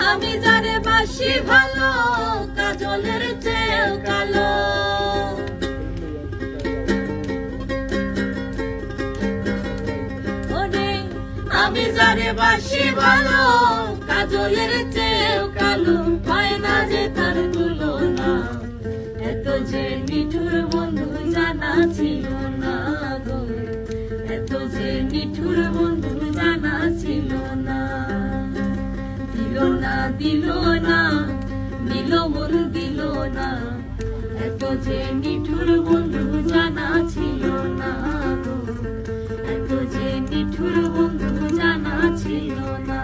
আমি যারে বাসি ভালো কাজলের চেয়েও কালো। ওরে আমি যারে বাসি ভালো কাজলের চেয়েও কালো, হয় না যে তার তুলনা। এত যে নিঠুর বন্ধু জানা ছিল না গো, এত যে নিঠুর বন্ধু জানা ছিল না। দিল না দিল না দিল মন দিল না, এত যে নিঠুর বন্ধু জানা ছিল না গো, এত যে নিঠুর বন্ধু জানা ছিল না।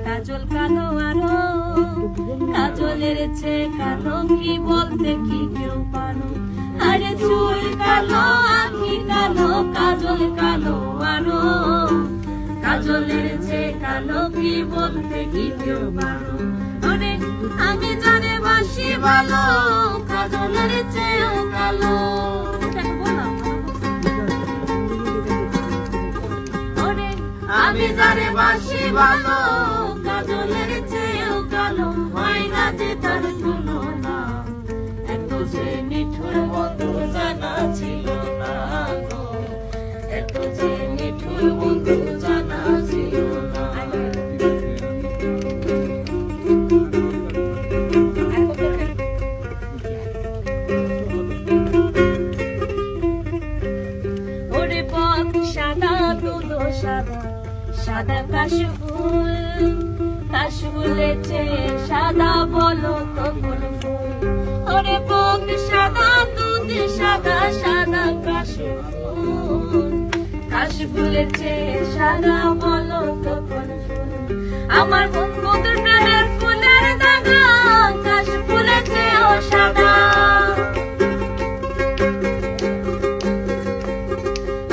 কাজল কালো আরো, কাজলের চেয়ে কালো কি বলতে কি কেউ পারো। আরে চুল কালো আখি কালো, কাজল কালো আরো, কাজলের চেয়ে কালো কি বলতে কি কেউ পারো। ওরে আমি জানে বাসি ভালো কাজলের চেয়েও কালো। ওরে আমি জানে বাসি ভালো কাজলের চেয়েও কালো, হয় না যে তার তুলনা। এত যে নিঠুর বন্ধু জানা ছিল না গো, এত যে নিঠুর বন্ধু জানা ছিল না। ওরে পথ সাদা তুলো সাদা, সাদা কাশফুল, কাশফুলের চেয়ে সাদা বলো তো কোন ফুল। ওরে বুক সাদা দুধ সাদা, সাদা কাশফুল, কাশফুলের চেয়ে সাদা বলো তো কোন ফুল। আমার মধুর প্রেমের ফুলের দাগা কাশফুলের চেয়েও সাদা।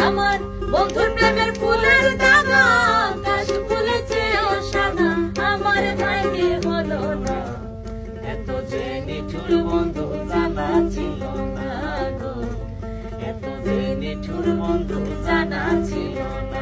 আমার বন্ধুর প্রেমের ফুলের দাগা কাশফুলের চেয়েও সাদা, আমার ভাগ্যে হলো না। এত যে নিঠুর বন্ধু জানা ছিল না গো, এত যে নিঠুর বন্ধু জানা ছিল না।